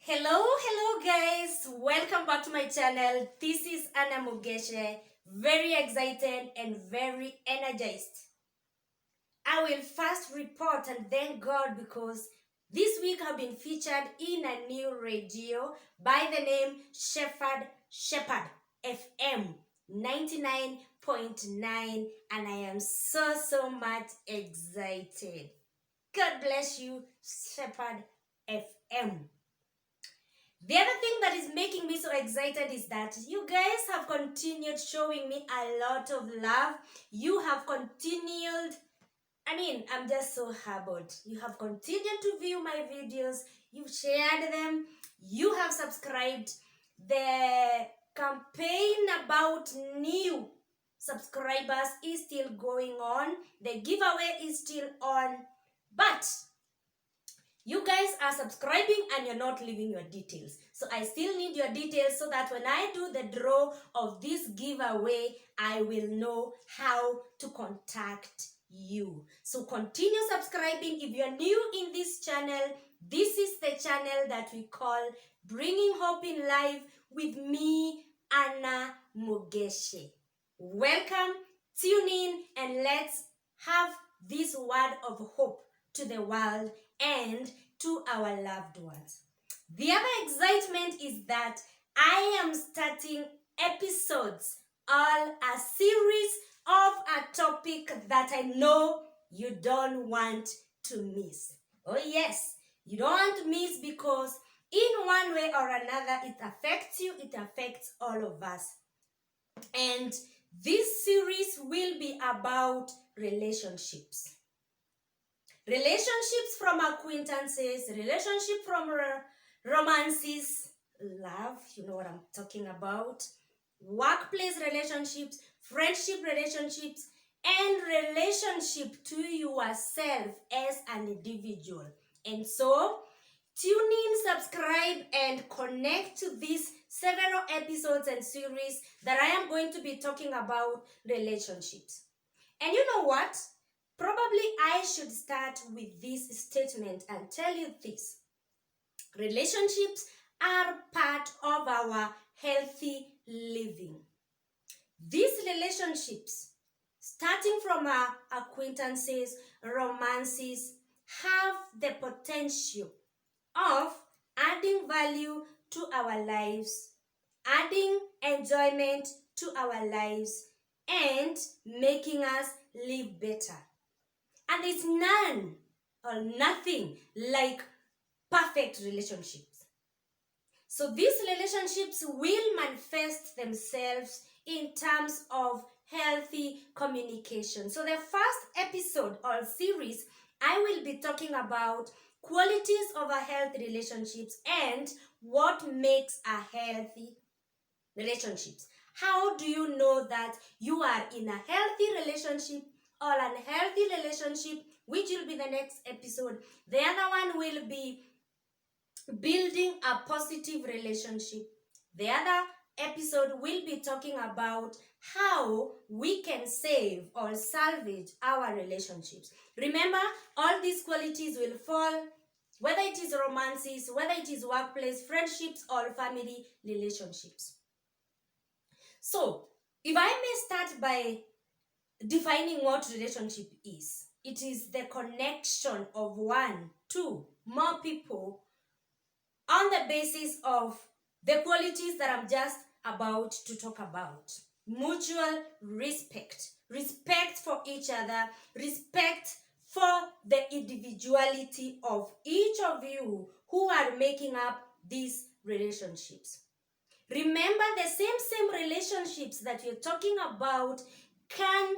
Hello guys, welcome back to my channel. This is Mugeche, very excited and very energized. I will first report and thank God because this week I've been featured in a new radio by the name Shepherd FM 99.9, and I am so much excited. God bless you, Shepherd FM. The other thing that is making me so excited is that you guys have continued showing me a lot of love. You have continued, I'm just so humbled. You have continued to view my videos. You've shared them. You have subscribed. The campaign about new subscribers is still going on. The giveaway is still on. But you guys are subscribing and you're not leaving your details. So I still need your details so that when I do the draw of this giveaway, I will know how to contact you. So continue subscribing. If you're new in this channel, this is the channel that we call Bringing Hope in Life with me, Anna Mugeche. Welcome, tune in, and let's have this word of hope to the world and to our loved ones. The other excitement is that I am starting episodes, all a series of a topic that I know you don't want to miss. Oh yes, you don't want to miss because in one way or another it affects you, it affects all of us. And this series will be about relationships. Relationships from acquaintances, relationship from romances, love, you know what I'm talking about, workplace relationships, friendship relationships, and relationship to yourself as an individual. And so, tune in, subscribe, and connect to these several episodes and series that I am going to be talking about relationships. And you know what? Probably I should start with this statement and tell you this. Relationships are part of our healthy living. These relationships, starting from our acquaintances, romances, have the potential of adding value to our lives, adding enjoyment to our lives, and making us live better. And there's none or nothing like perfect relationships. So these relationships will manifest themselves in terms of healthy communication. So the first episode or series, I will be talking about qualities of a healthy relationships and what makes a healthy relationships. How do you know that you are in a healthy relationship or unhealthy relationship, which will be the next episode? The other one will be building a positive relationship. The other episode will be talking about how we can save or salvage our relationships. Remember, all these qualities will fall, whether it is romances, whether it is workplace, friendships, or family relationships. So, if I may start by defining what relationship is, it is the connection of one, two, more people on the basis of the qualities that I'm just about to talk about. Mutual respect, respect for each other, respect for the individuality of each of you who are making up these relationships. Remember, the same relationships that we're talking about can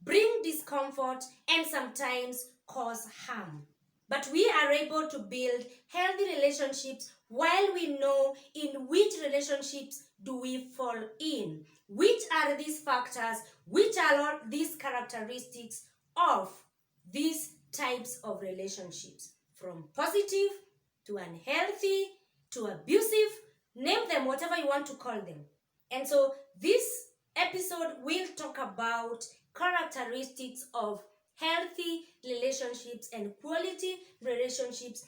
bring discomfort and sometimes cause harm. But we are able to build healthy relationships while we know in which relationships do we fall in. Which are these factors, which are all these characteristics of these types of relationships, from positive to unhealthy to abusive, name them whatever you want to call them. And so this episode will talk about characteristics of healthy relationships and quality relationships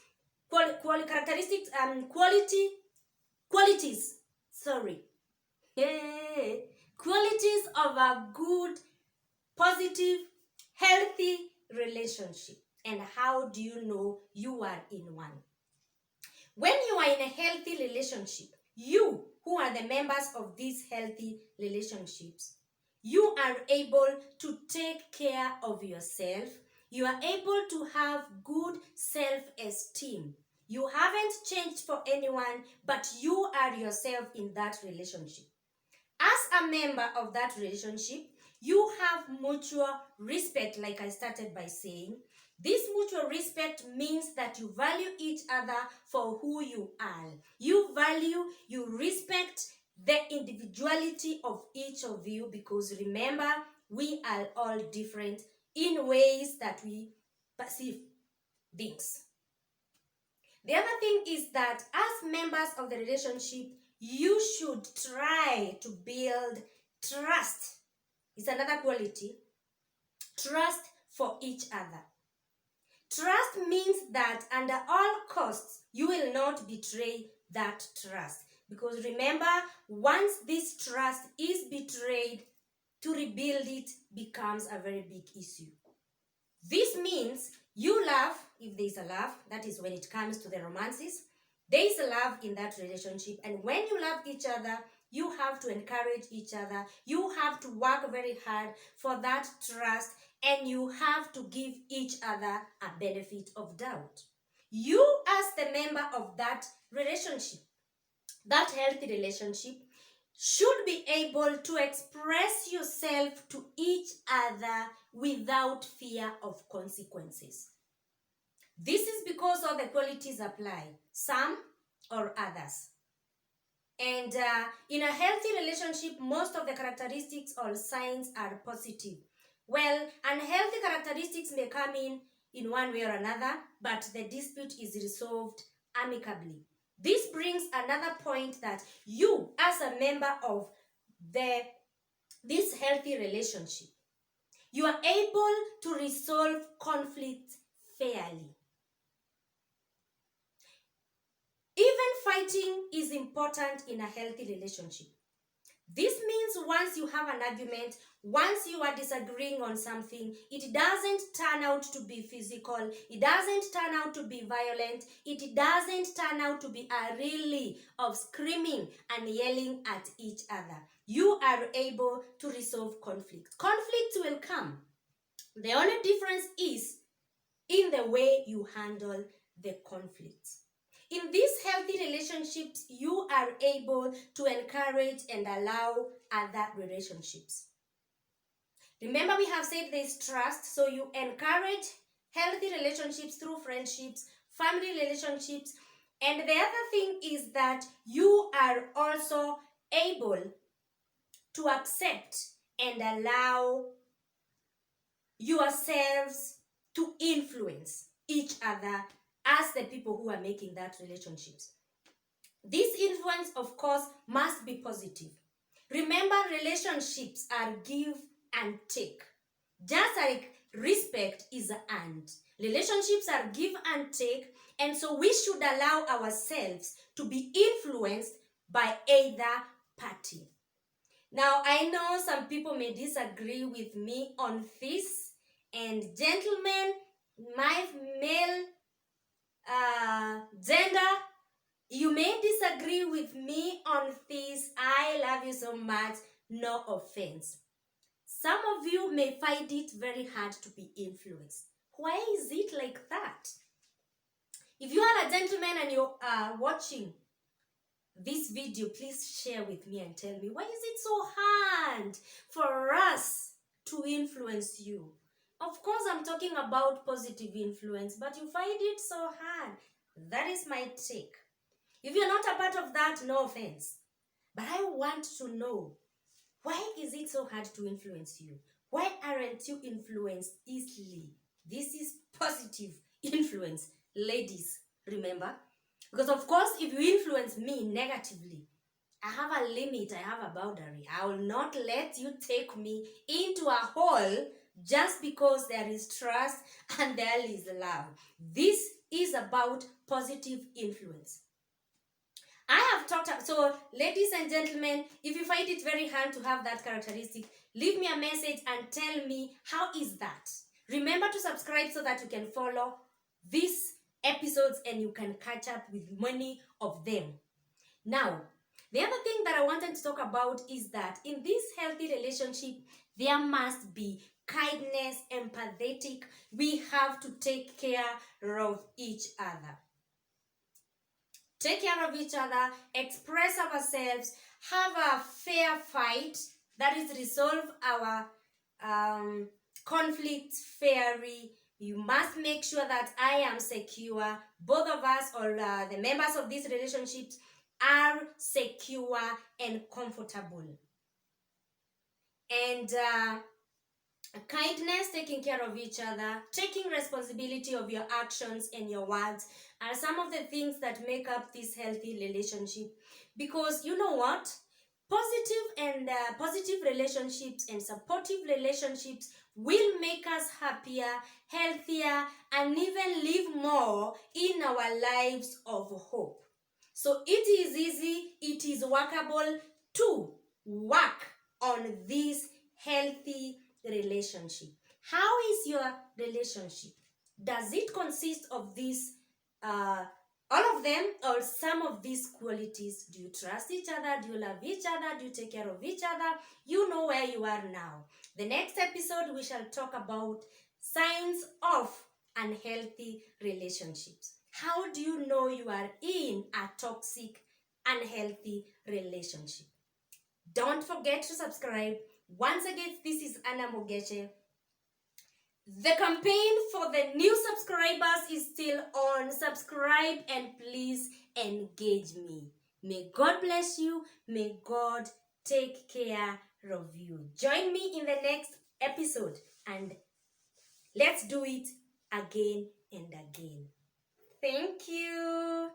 qualities, sorry, qualities of a good, positive, healthy relationship. And how do you know you are in one? When you are in a healthy relationship, you who are the members of these healthy relationships, you are able to take care of yourself. You are able to have good self-esteem. You haven't changed for anyone, but you are yourself in that relationship. As a member of that relationship, you have mutual respect, like I started by saying. This mutual respect means that you value each other for who you are. You value, you respect the individuality of each of you, because remember, we are all different in ways that we perceive things. The other thing is that as members of the relationship, you should try to build trust. It's another quality. Trust for each other. Trust means that under all costs, you will not betray that trust. Because remember, once this trust is betrayed, to rebuild it becomes a very big issue. This means you love, if there is a love, that is when it comes to the romances, there is a love in that relationship. And when you love each other, you have to encourage each other. You have to work very hard for that trust, and you have to give each other a benefit of doubt. You, as the member of that relationship, that healthy relationship, should be able to express yourself to each other without fear of consequences. This is because all the qualities apply, some or others. And in a healthy relationship, most of the characteristics or signs are positive. Well, unhealthy characteristics may come in one way or another, but the dispute is resolved amicably. This brings another point, that you, as a member of this healthy relationship, you are able to resolve conflict fairly. Even fighting is important in a healthy relationship. This means once you have an argument, once you are disagreeing on something, it doesn't turn out to be physical, it doesn't turn out to be violent, it doesn't turn out to be a rally of screaming and yelling at each other. You are able to resolve conflict. Conflict will come. The only difference is in the way you handle the conflict. In these healthy relationships, you are able to encourage and allow other relationships. Remember, we have said there is trust, so you encourage healthy relationships through friendships, family relationships, and the other thing is that you are also able to accept and allow yourselves to influence each other as the people who are making that relationships. This influence, of course, must be positive. Remember, relationships are give and take. Just like respect is earned. Relationships are give and take, and so we should allow ourselves to be influenced by either party. Now, I know some people may disagree with me on this, and gentlemen, my male gender, you may disagree with me on this. I love you so much, no offense. Some of you may find it very hard to be influenced. Why is it like that? If you are a gentleman and you are watching this video, please share with me and tell me, why is it so hard for us to influence you? Of course, I'm talking about positive influence, but you find it so hard. That is my take. If you're not a part of that, no offense. But I want to know, why is it so hard to influence you? Why aren't you influenced easily? This is positive influence, ladies, remember? Because of course, if you influence me negatively, I have a limit, I have a boundary. I will not let you take me into a hole just because there is trust and there is love. This is about positive influence. I have talked, so ladies and gentlemen, if you find it very hard to have that characteristic, leave me a message and tell me how is that. Remember to subscribe so that you can follow these episodes and you can catch up with many of them. Now, the other thing that I wanted to talk about is that in this healthy relationship, there must be kindness, empathetic. We have to take care of each other. Take care of each other, express ourselves, have a fair fight, that is, resolve our conflicts fairly. You must make sure that I am secure. Both of us, or the members of these relationships, are secure and comfortable. And kindness, taking care of each other, taking responsibility of your actions and your words are some of the things that make up this healthy relationship. Because you know what? Positive relationships and supportive relationships will make us happier, healthier, and even live more in our lives of hope. So it is easy, it is workable to work on this healthy relationship. How is your relationship? Does it consist of these, all of them, or some of these qualities? Do you trust each other? Do you love each other? Do you take care of each other? You know where you are now. The next episode, we shall talk about signs of unhealthy relationships. How do you know you are in a toxic, unhealthy relationship? Don't forget to subscribe. Once again, this is Mugeche. The campaign for the new subscribers is still on. Subscribe and please engage me. May God bless you. May God take care of you. Join me in the next episode and let's do it again and again. Thank you.